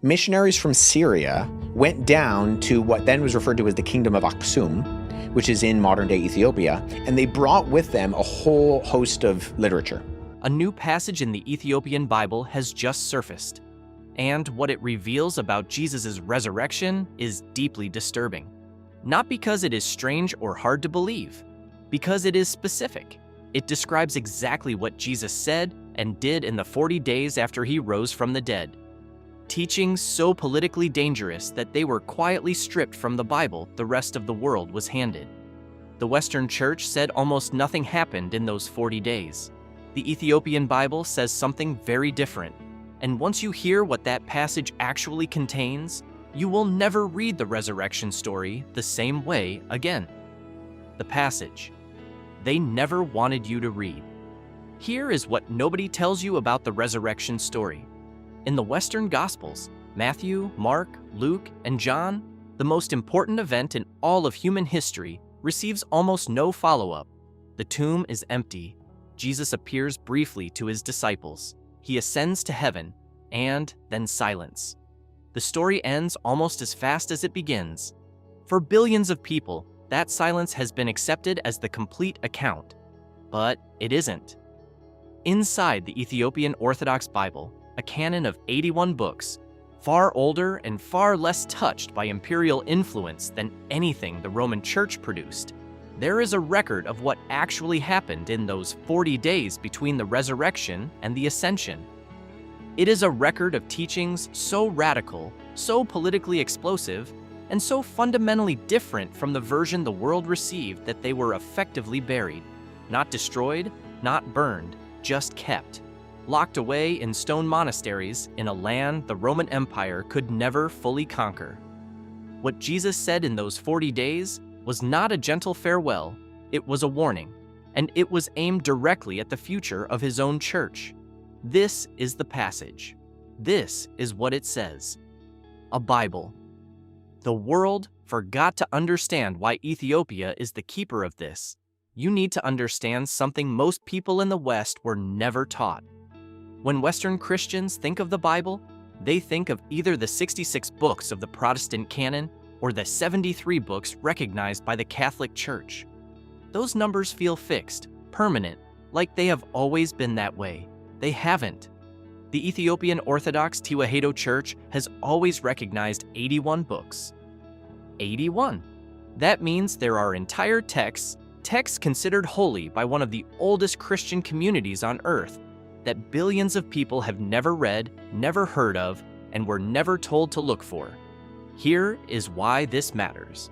Missionaries from Syria went down to what then was referred to as the Kingdom of Aksum, which is in modern-day Ethiopia, and they brought with them a whole host of literature. A new passage in the Ethiopian Bible has just surfaced, and what it reveals about Jesus' resurrection is deeply disturbing. Not because it is strange or hard to believe, because it is specific. It describes exactly what Jesus said and did in the 40 days after he rose from the dead. Teachings so politically dangerous that they were quietly stripped from the Bible the rest of the world was handed. The Western Church said almost nothing happened in those 40 days. The Ethiopian Bible says something very different, and once you hear what that passage actually contains, you will never read the resurrection story the same way again. The passage they never wanted you to read. Here is what nobody tells you about the resurrection story. In the Western Gospels, Matthew, Mark, Luke, and John, the most important event in all of human history receives almost no follow-up. The tomb is empty. Jesus appears briefly to his disciples. He ascends to heaven, and then silence. The story ends almost as fast as it begins. For billions of people, that silence has been accepted as the complete account. But it isn't. Inside the Ethiopian Orthodox Bible, a canon of 81 books, far older and far less touched by imperial influence than anything the Roman Church produced, there is a record of what actually happened in those 40 days between the resurrection and the ascension. It is a record of teachings so radical, so politically explosive, and so fundamentally different from the version the world received that they were effectively buried, not destroyed, not burned, just kept. Locked away in stone monasteries in a land the Roman Empire could never fully conquer. What Jesus said in those 40 days was not a gentle farewell, it was a warning, and it was aimed directly at the future of his own church. This is the passage. This is what it says. A Bible. The world forgot to understand why Ethiopia is the keeper of this. You need to understand something most people in the West were never taught. When Western Christians think of the Bible, they think of either the 66 books of the Protestant canon or the 73 books recognized by the Catholic Church. Those numbers feel fixed, permanent, like they have always been that way. They haven't. The Ethiopian Orthodox Tewahedo Church has always recognized 81 books. 81. That means there are entire texts considered holy by one of the oldest Christian communities on earth, that billions of people have never read, never heard of, and were never told to look for. Here is why this matters.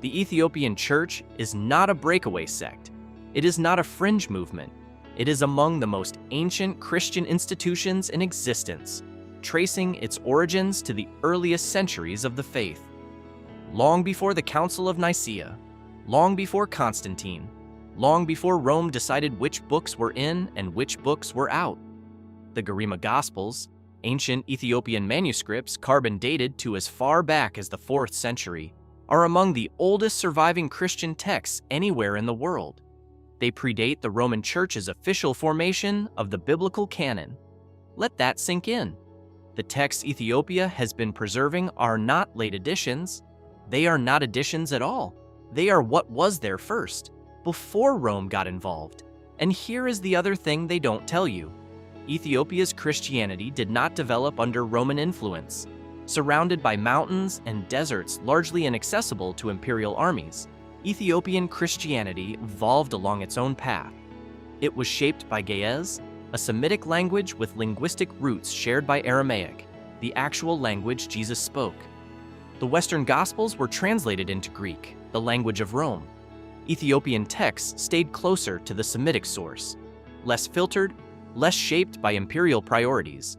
The Ethiopian Church is not a breakaway sect. It is not a fringe movement. It is among the most ancient Christian institutions in existence, tracing its origins to the earliest centuries of the faith. Long before the Council of Nicaea, long before Constantine, long before Rome decided which books were in and which books were out. The Garima Gospels, ancient Ethiopian manuscripts carbon dated to as far back as the 4th century, are among the oldest surviving Christian texts anywhere in the world. They predate the Roman Church's official formation of the biblical canon. Let that sink in. The texts Ethiopia has been preserving are not late additions. They are not additions at all. They are what was there first, before Rome got involved. And here is the other thing they don't tell you. Ethiopia's Christianity did not develop under Roman influence. Surrounded by mountains and deserts largely inaccessible to imperial armies, Ethiopian Christianity evolved along its own path. It was shaped by Ge'ez, a Semitic language with linguistic roots shared by Aramaic, the actual language Jesus spoke. The Western Gospels were translated into Greek, the language of Rome. Ethiopian texts stayed closer to the Semitic source, less filtered, less shaped by imperial priorities,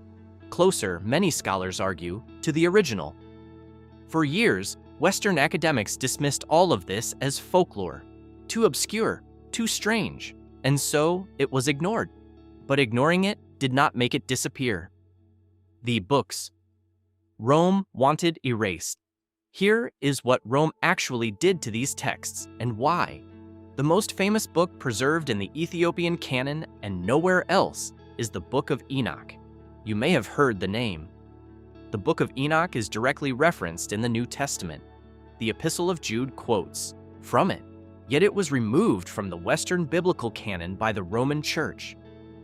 closer, many scholars argue, to the original. For years, Western academics dismissed all of this as folklore, too obscure, too strange, and so it was ignored. But ignoring it did not make it disappear. The books Rome wanted erased. Here is what Rome actually did to these texts and why. The most famous book preserved in the Ethiopian canon and nowhere else is the Book of Enoch. You may have heard the name. The book of Enoch is directly referenced in the New Testament. The Epistle of Jude quotes from it, yet it was removed from the Western biblical canon by the Roman Church.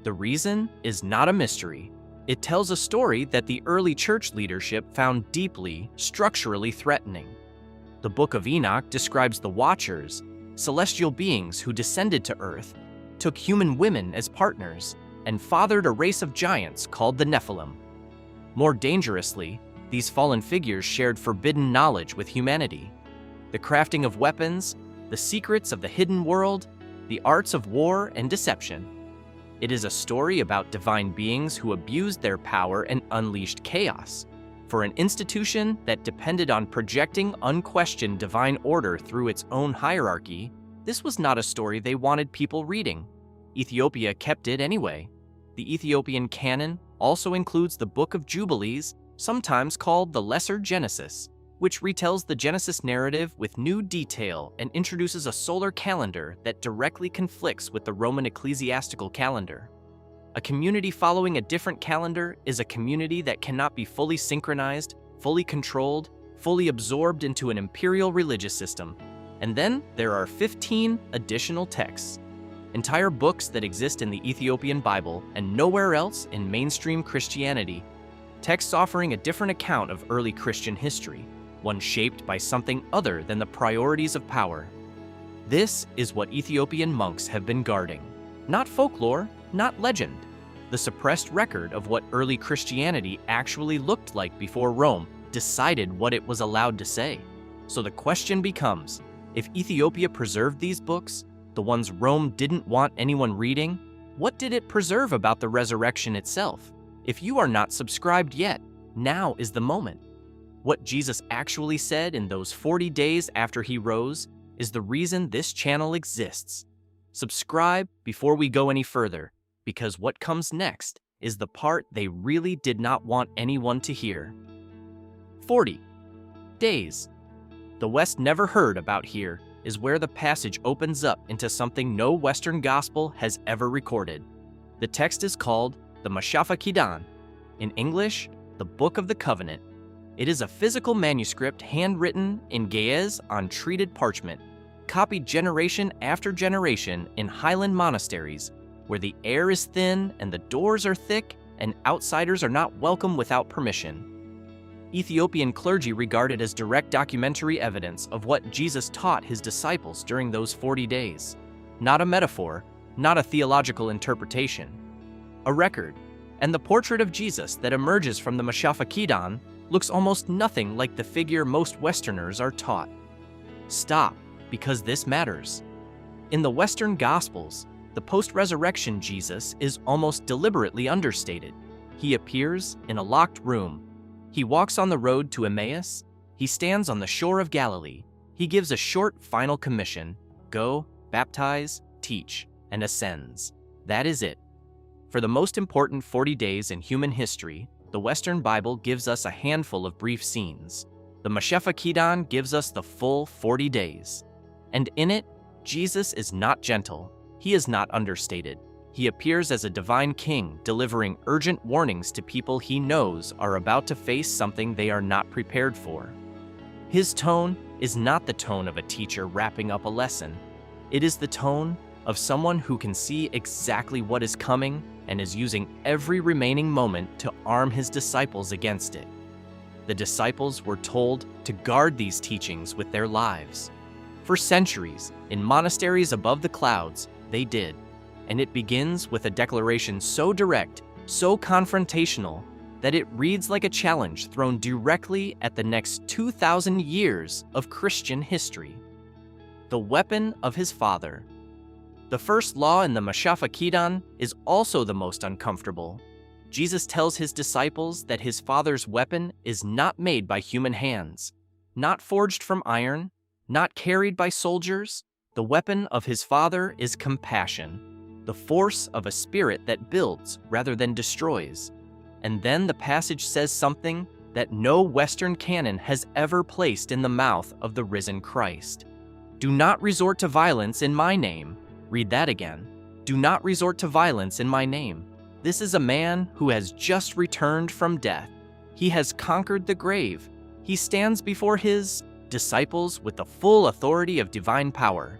The reason is not a mystery. It tells a story that the early church leadership found deeply, structurally threatening. The book of Enoch describes the Watchers, celestial beings who descended to earth, took human women as partners, and fathered a race of giants called the Nephilim. More dangerously, these fallen figures shared forbidden knowledge with humanity. The crafting of weapons, the secrets of the hidden world, the arts of war and deception. It is a story about divine beings who abused their power and unleashed chaos. For an institution that depended on projecting unquestioned divine order through its own hierarchy, this was not a story they wanted people reading. Ethiopia kept it anyway. The Ethiopian canon also includes the Book of Jubilees, sometimes called the Lesser Genesis, which retells the Genesis narrative with new detail and introduces a solar calendar that directly conflicts with the Roman ecclesiastical calendar. A community following a different calendar is a community that cannot be fully synchronized, fully controlled, fully absorbed into an imperial religious system. And then there are 15 additional texts, entire books that exist in the Ethiopian Bible and nowhere else in mainstream Christianity, texts offering a different account of early Christian history, one shaped by something other than the priorities of power. This is what Ethiopian monks have been guarding. Not folklore, not legend. The suppressed record of what early Christianity actually looked like before Rome decided what it was allowed to say. So the question becomes, if Ethiopia preserved these books, the ones Rome didn't want anyone reading, what did it preserve about the resurrection itself? If you are not subscribed yet, now is the moment. What Jesus actually said in those 40 days after he rose is the reason this channel exists. Subscribe before we go any further, because what comes next is the part they really did not want anyone to hear. 40 days. The West never heard about here is where the passage opens up into something no Western gospel has ever recorded. The text is called the Mashafa Kidan, in English, the Book of the Covenant. It is a physical manuscript handwritten in Ge'ez on treated parchment, copied generation after generation in highland monasteries, where the air is thin and the doors are thick and outsiders are not welcome without permission. Ethiopian clergy regard it as direct documentary evidence of what Jesus taught his disciples during those 40 days. Not a metaphor, not a theological interpretation. A record, and the portrait of Jesus that emerges from the Mashafa Kidan looks almost nothing like the figure most Westerners are taught. Stop, because this matters. In the Western Gospels, the post-resurrection Jesus is almost deliberately understated. He appears in a locked room. He walks on the road to Emmaus. He stands on the shore of Galilee. He gives a short final commission: go, baptize, teach, and ascends. That is it. For the most important 40 days in human history, the Western Bible gives us a handful of brief scenes. The Mashafa Kidan gives us the full 40 days. And in it, Jesus is not gentle. He is not understated. He appears as a divine king, delivering urgent warnings to people he knows are about to face something they are not prepared for. His tone is not the tone of a teacher wrapping up a lesson. It is the tone of someone who can see exactly what is coming and is using every remaining moment to arm his disciples against it. The disciples were told to guard these teachings with their lives. For centuries, in monasteries above the clouds, they did. And it begins with a declaration so direct, so confrontational, that it reads like a challenge thrown directly at the next 2,000 years of Christian history. The weapon of his father. The first law in the Mashafa Kidan is also the most uncomfortable. Jesus tells his disciples that his father's weapon is not made by human hands, not forged from iron, not carried by soldiers. The weapon of his father is compassion, the force of a spirit that builds rather than destroys. And then the passage says something that no Western canon has ever placed in the mouth of the risen Christ. Do not resort to violence in my name. Read that again. Do not resort to violence in my name. This is a man who has just returned from death. He has conquered the grave. He stands before his disciples with the full authority of divine power.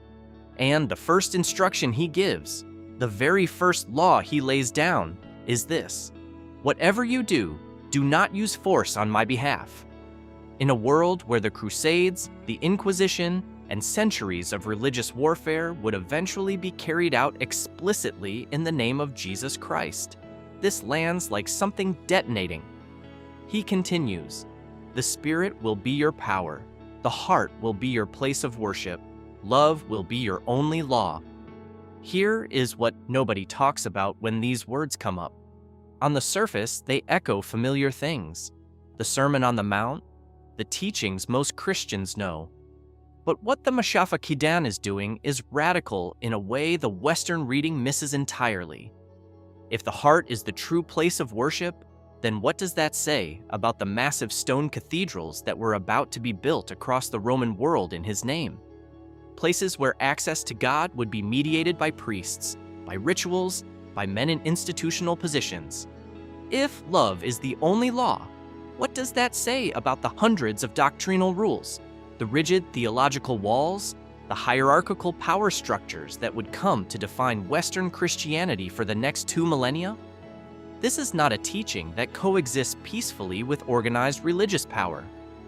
And the first instruction he gives, the very first law he lays down, is this: whatever you do, do not use force on my behalf. In a world where the Crusades, the Inquisition, and centuries of religious warfare would eventually be carried out explicitly in the name of Jesus Christ, this lands like something detonating. He continues, the Spirit will be your power, the heart will be your place of worship, love will be your only law. Here is what nobody talks about when these words come up. On the surface, they echo familiar things: the Sermon on the Mount, the teachings most Christians know. But what the Mashafa Kidan is doing is radical in a way the Western reading misses entirely. If the heart is the true place of worship, then what does that say about the massive stone cathedrals that were about to be built across the Roman world in his name? Places where access to God would be mediated by priests, by rituals, by men in institutional positions. If love is the only law, what does that say about the hundreds of doctrinal rules, the rigid theological walls, the hierarchical power structures that would come to define Western Christianity for the next 2 millennia? This is not a teaching that coexists peacefully with organized religious power.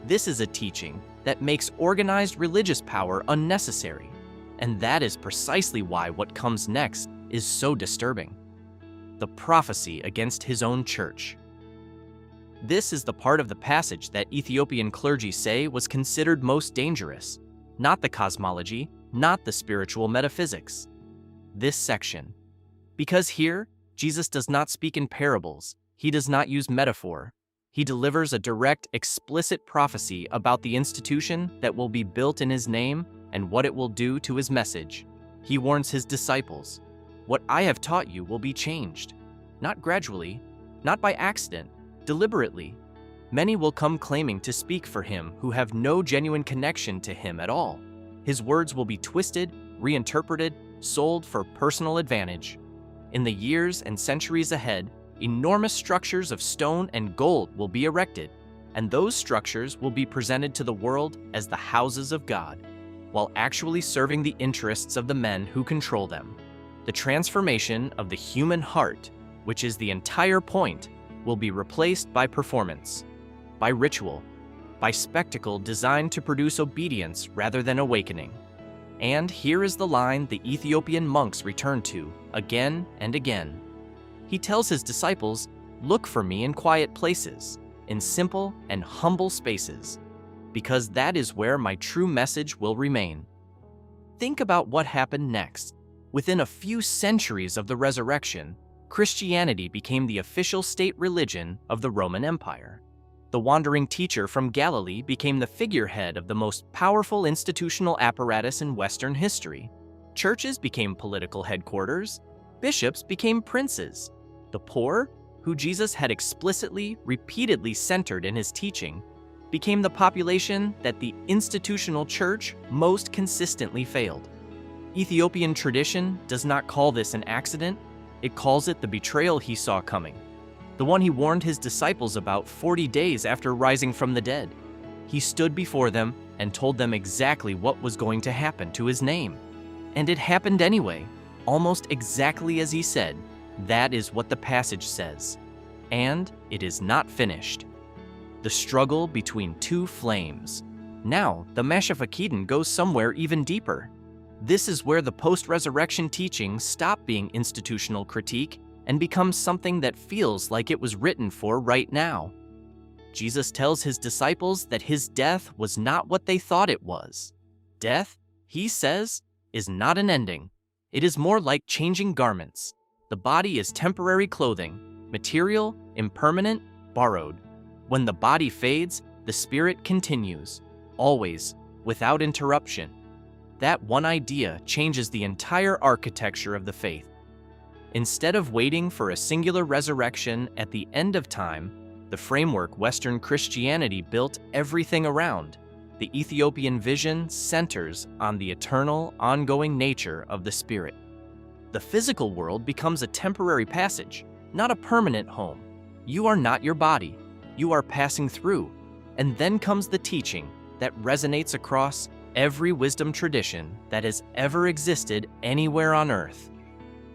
This is a teaching that makes organized religious power unnecessary. And that is precisely why what comes next is so disturbing. The prophecy against his own church. This is the part of the passage that Ethiopian clergy say was considered most dangerous, not the cosmology, not the spiritual metaphysics. This section. Because here, Jesus does not speak in parables, he does not use metaphor. He delivers a direct, explicit prophecy about the institution that will be built in his name and what it will do to his message. He warns his disciples, "What I have taught you will be changed, not gradually, not by accident, deliberately. Many will come claiming to speak for him who have no genuine connection to him at all. His words will be twisted, reinterpreted, sold for personal advantage. In the years and centuries ahead, enormous structures of stone and gold will be erected, and those structures will be presented to the world as the houses of God, while actually serving the interests of the men who control them. The transformation of the human heart, which is the entire point, will be replaced by performance, by ritual, by spectacle designed to produce obedience rather than awakening." And here is the line the Ethiopian monks return to again and again. He tells his disciples, "Look for me in quiet places, in simple and humble spaces, because that is where my true message will remain." Think about what happened next. Within a few centuries of the resurrection, Christianity became the official state religion of the Roman Empire. The wandering teacher from Galilee became the figurehead of the most powerful institutional apparatus in Western history. Churches became political headquarters. Bishops became princes. The poor, who Jesus had explicitly, repeatedly centered in his teaching, became the population that the institutional church most consistently failed. Ethiopian tradition does not call this an accident. It calls it the betrayal he saw coming, the one he warned his disciples about 40 days after rising from the dead. He stood before them and told them exactly what was going to happen to his name. And it happened anyway, almost exactly as he said. That is what the passage says. And it is not finished. The struggle between two flames. Now, the Mashafakidin goes somewhere even deeper. This is where the post-resurrection teachings stop being institutional critique and becomes something that feels like it was written for right now. Jesus tells his disciples that his death was not what they thought it was. Death, he says, is not an ending. It is more like changing garments. The body is temporary clothing, material, impermanent, borrowed. When the body fades, the spirit continues, always, without interruption. That one idea changes the entire architecture of the faith. Instead of waiting for a singular resurrection at the end of time, the framework Western Christianity built everything around, the Ethiopian vision centers on the eternal, ongoing nature of the spirit. The physical world becomes a temporary passage, not a permanent home. You are not your body. you are passing through, and then comes the teaching that resonates across every wisdom tradition that has ever existed anywhere on earth.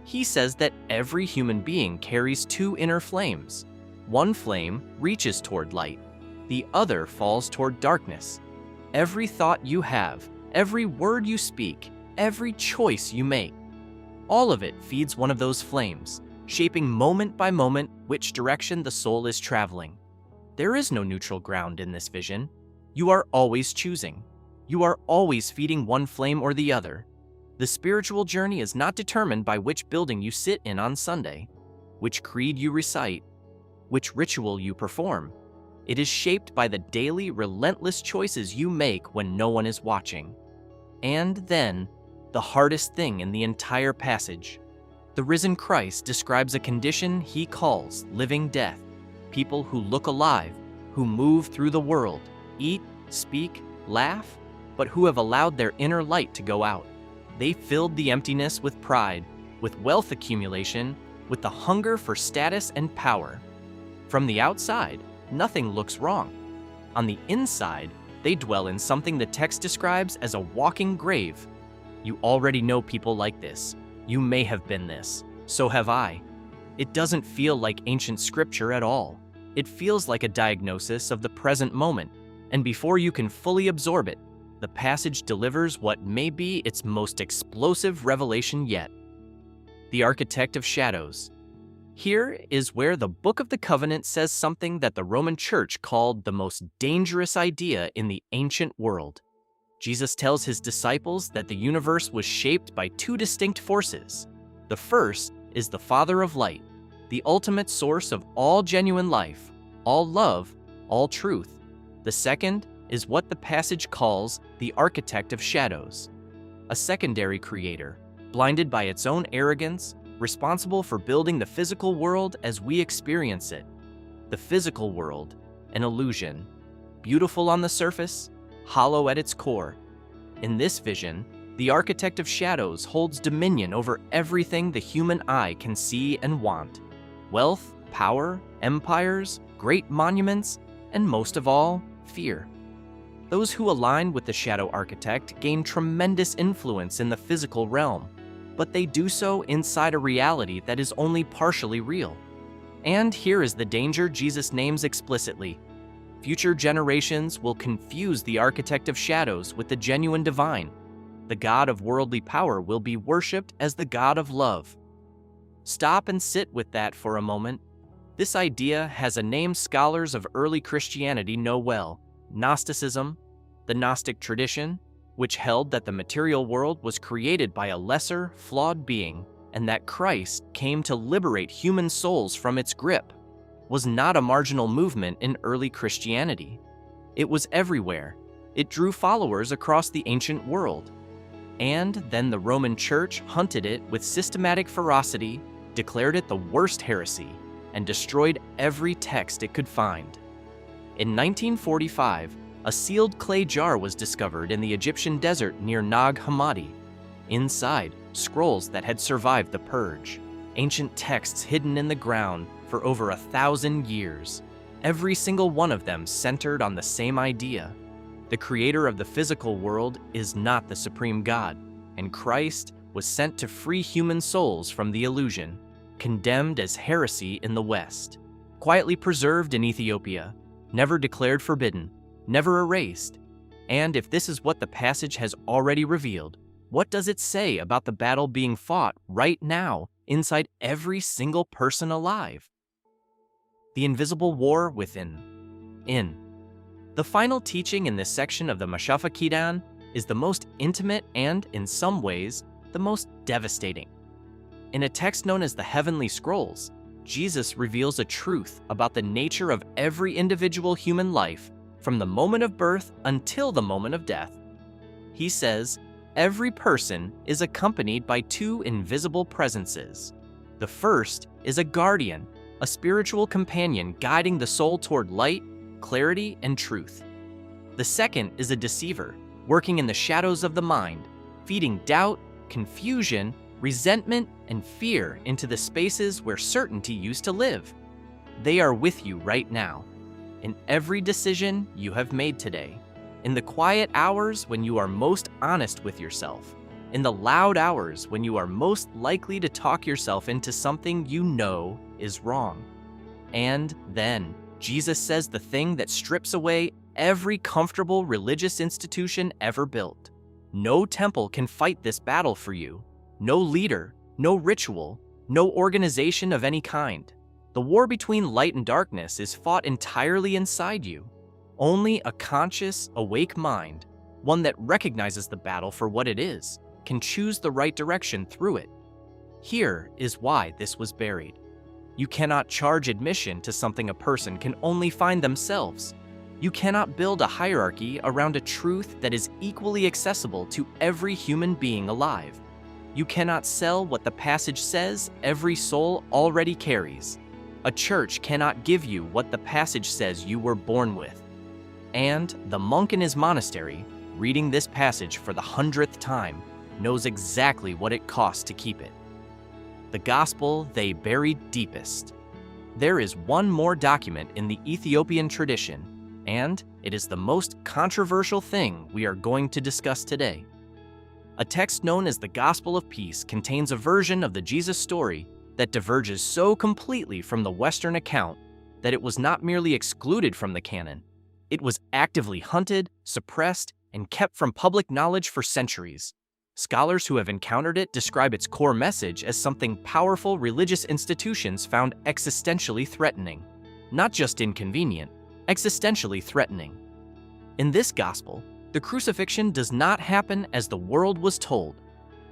He says that every human being carries two inner flames. One flame reaches toward light, the other falls toward darkness. Every thought you have, every word you speak, every choice you make, all of it feeds one of those flames, shaping moment by moment which direction the soul is traveling. There is no neutral ground in this vision. You are always choosing. You are always feeding one flame or the other. The spiritual journey is not determined by which building you sit in on Sunday, which creed you recite, which ritual you perform. It is shaped by the daily, relentless choices you make when no one is watching. And then, the hardest thing in the entire passage. The risen Christ describes a condition he calls living death. People who look alive, who move through the world, eat, speak, laugh, but who have allowed their inner light to go out. They filled the emptiness with pride, with wealth accumulation, with the hunger for status and power. From the outside, nothing looks wrong. On the inside, they dwell in something the text describes as a walking grave. You already know people like this. You may have been this. So have I. It doesn't feel like ancient scripture at all. It feels like a diagnosis of the present moment, and before you can fully absorb it, the passage delivers what may be its most explosive revelation yet. The Architect of Shadows. Here is where the Book of the Covenant says something that the Roman Church called the most dangerous idea in the ancient world. Jesus tells his disciples that the universe was shaped by two distinct forces. The first is the Father of Light, the ultimate source of all genuine life, all love, all truth. The second is what the passage calls the Architect of Shadows, a secondary creator, blinded by its own arrogance, responsible for building the physical world as we experience it. The physical world, an illusion, beautiful on the surface, hollow at its core. In this vision, the Architect of Shadows holds dominion over everything the human eye can see and want. Wealth, power, empires, great monuments, and most of all, fear. Those who align with the Shadow Architect gain tremendous influence in the physical realm, but they do so inside a reality that is only partially real. And here is the danger Jesus names explicitly. Future generations will confuse the Architect of Shadows with the genuine divine. The God of worldly power will be worshipped as the God of love. Stop and sit with that for a moment. This idea has a name scholars of early Christianity know well: Gnosticism, the Gnostic tradition, which held that the material world was created by a lesser, flawed being, and that Christ came to liberate human souls from its grip, was not a marginal movement in early Christianity. It was everywhere. It drew followers across the ancient world. And then the Roman Church hunted it with systematic ferocity, declared it the worst heresy, and destroyed every text it could find. In 1945, a sealed clay jar was discovered in the Egyptian desert near Nag Hammadi. Inside, scrolls that had survived the purge, ancient texts hidden in the ground for over 1,000 years, every single one of them centered on the same idea. The creator of the physical world is not the supreme God, and Christ was sent to free human souls from the illusion, condemned as heresy in the West, quietly preserved in Ethiopia, never declared forbidden, never erased. And if this is what the passage has already revealed, what does it say about the battle being fought right now inside every single person alive? The invisible war within. The final teaching in this section of the Mashafa Kidan is the most intimate and, in some ways, the most devastating. In a text known as the Heavenly Scrolls, Jesus reveals a truth about the nature of every individual human life from the moment of birth until the moment of death. He says, every person is accompanied by two invisible presences. The first is a guardian, a spiritual companion guiding the soul toward light, clarity, and truth. The second is a deceiver, working in the shadows of the mind, feeding doubt, confusion, resentment, and fear into the spaces where certainty used to live. They are with you right now. in every decision you have made today, in the quiet hours when you are most honest with yourself, in the loud hours when you are most likely to talk yourself into something you know is wrong. And then Jesus says the thing that strips away every comfortable religious institution ever built. No temple can fight this battle for you. No leader, no ritual, no organization of any kind. The war between light and darkness is fought entirely inside you. Only a conscious, awake mind, one that recognizes the battle for what it is, can choose the right direction through it. Here is why this was buried. You cannot charge admission to something a person can only find themselves. You cannot build a hierarchy around a truth that is equally accessible to every human being alive. You cannot sell what the passage says every soul already carries. A church cannot give you what the passage says you were born with. And the monk in his monastery, reading this passage for the 100th time, knows exactly what it costs to keep it. The gospel they buried deepest. There is one more document in the Ethiopian tradition, and it is the most controversial thing we are going to discuss today. A text known as the Gospel of Peace contains a version of the Jesus story that diverges so completely from the Western account that it was not merely excluded from the canon. It was actively hunted, suppressed, and kept from public knowledge for centuries. Scholars who have encountered it describe its core message as something powerful religious institutions found existentially threatening. Not just inconvenient, existentially threatening. In this gospel, the crucifixion does not happen as the world was told.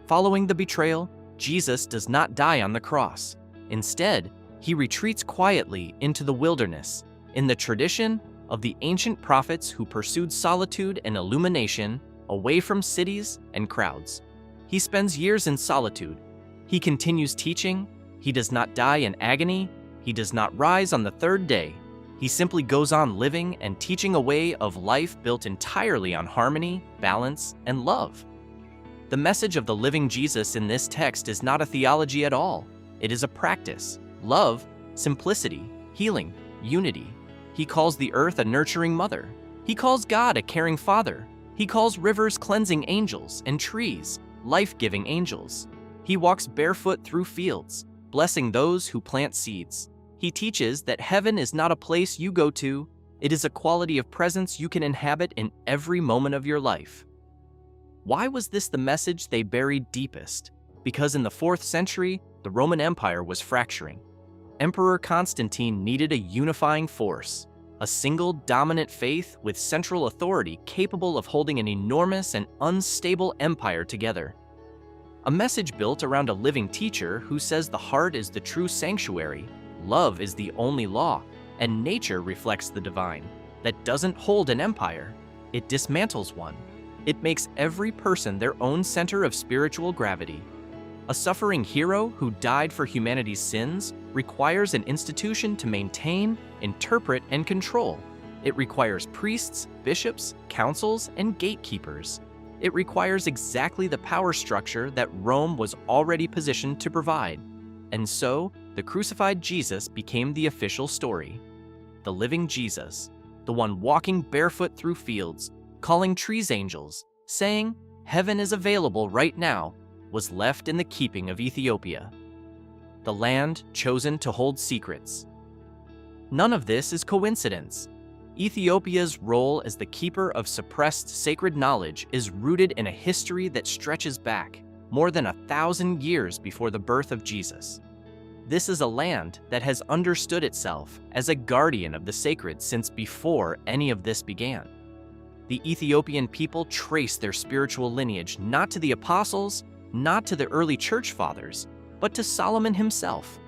Following the betrayal, Jesus does not die on the cross. Instead, he retreats quietly into the wilderness, in the tradition of the ancient prophets who pursued solitude and illumination away from cities and crowds. He spends years in solitude. He continues teaching. He does not die in agony. He does not rise on the third day. He simply goes on living and teaching a way of life built entirely on harmony, balance, and love. The message of the living Jesus in this text is not a theology at all. It is a practice: love, simplicity, healing, unity. He calls the earth a nurturing mother. He calls God a caring father. He calls rivers cleansing angels and trees life-giving angels. He walks barefoot through fields, blessing those who plant seeds. He teaches that heaven is not a place you go to, it is a quality of presence you can inhabit in every moment of your life. Why was this the message they buried deepest? Because in the 4th century, the Roman Empire was fracturing. Emperor Constantine needed a unifying force, a single dominant faith with central authority capable of holding an enormous and unstable empire together. A message built around a living teacher who says the heart is the true sanctuary, love is the only law, and nature reflects the divine. That doesn't hold an empire, it dismantles one. It makes every person their own center of spiritual gravity. A suffering hero who died for humanity's sins requires an institution to maintain, interpret, and control. It requires priests, bishops, councils, and gatekeepers. It requires exactly the power structure that Rome was already positioned to provide. And so, the crucified Jesus became the official story. The living Jesus, the one walking barefoot through fields, calling trees angels, saying, "Heaven is available right now," was left in the keeping of Ethiopia, the land chosen to hold secrets. None of this is coincidence. Ethiopia's role as the keeper of suppressed sacred knowledge is rooted in a history that stretches back more than 1,000 years before the birth of Jesus. This is a land that has understood itself as a guardian of the sacred since before any of this began. The Ethiopian people trace their spiritual lineage not to the apostles, not to the early church fathers, but to Solomon himself.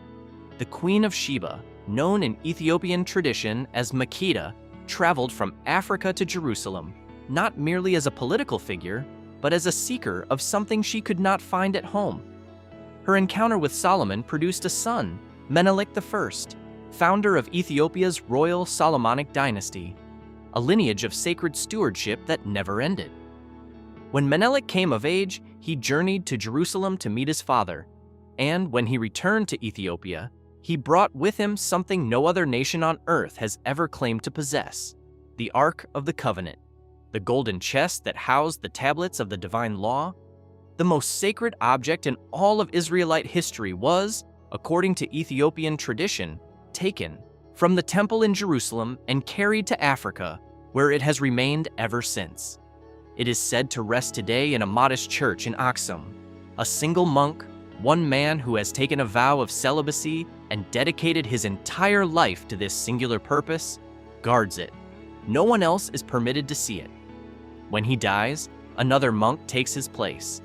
The Queen of Sheba, known in Ethiopian tradition as Makeda, traveled from Africa to Jerusalem, not merely as a political figure, but as a seeker of something she could not find at home. Her encounter with Solomon produced a son, Menelik I, founder of Ethiopia's royal Solomonic dynasty, a lineage of sacred stewardship that never ended. When Menelik came of age, he journeyed to Jerusalem to meet his father, and when he returned to Ethiopia, He brought with him something no other nation on earth has ever claimed to possess: the Ark of the Covenant, the golden chest that housed the tablets of the divine law. The most sacred object in all of Israelite history was, according to Ethiopian tradition, taken from the temple in Jerusalem and carried to Africa, where it has remained ever since. It is said to rest today in a modest church in Aksum. A single monk, one man who has taken a vow of celibacy and dedicated his entire life to this singular purpose, guards it. No one else is permitted to see it. When he dies, another monk takes his place.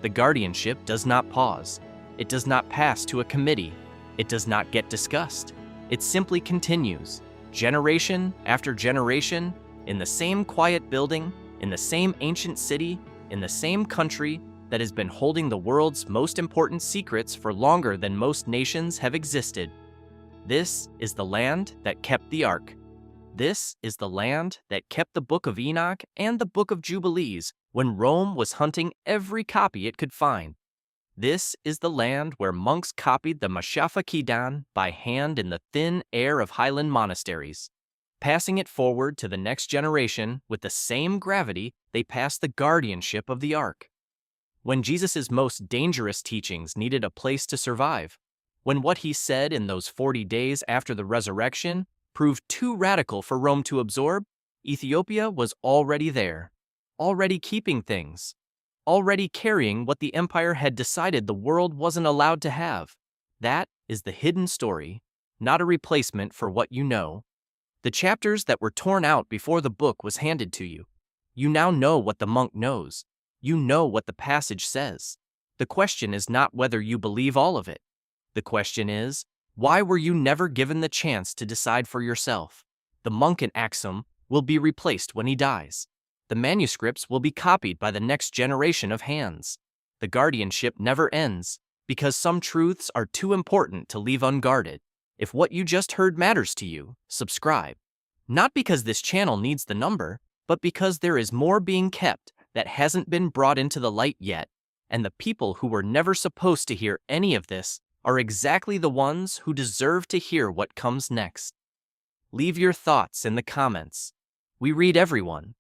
The guardianship does not pause. It does not pass to a committee. It does not get discussed. It simply continues, generation after generation, in the same quiet building, in the same ancient city, in the same country that has been holding the world's most important secrets for longer than most nations have existed. This is the land that kept the Ark. This is the land that kept the Book of Enoch and the Book of Jubilees when Rome was hunting every copy it could find. This is the land where monks copied the Mashafa Kidan by hand in the thin air of highland monasteries, passing it forward to the next generation with the same gravity they passed the guardianship of the Ark. When Jesus' most dangerous teachings needed a place to survive, when what he said in those 40 days after the resurrection proved too radical for Rome to absorb, Ethiopia was already there, already keeping things, already carrying what the empire had decided the world wasn't allowed to have. That is the hidden story, not a replacement for what you know. The chapters that were torn out before the book was handed to you. You now know what the monk knows. You know what the passage says. The question is not whether you believe all of it. The question is, why were you never given the chance to decide for yourself? The monk in Aksum will be replaced when he dies. The manuscripts will be copied by the next generation of hands. The guardianship never ends, because some truths are too important to leave unguarded. If what you just heard matters to you, subscribe. Not because this channel needs the number, but because there is more being kept that hasn't been brought into the light yet, and the people who were never supposed to hear any of this are exactly the ones who deserve to hear what comes next. Leave your thoughts in the comments. We read everyone.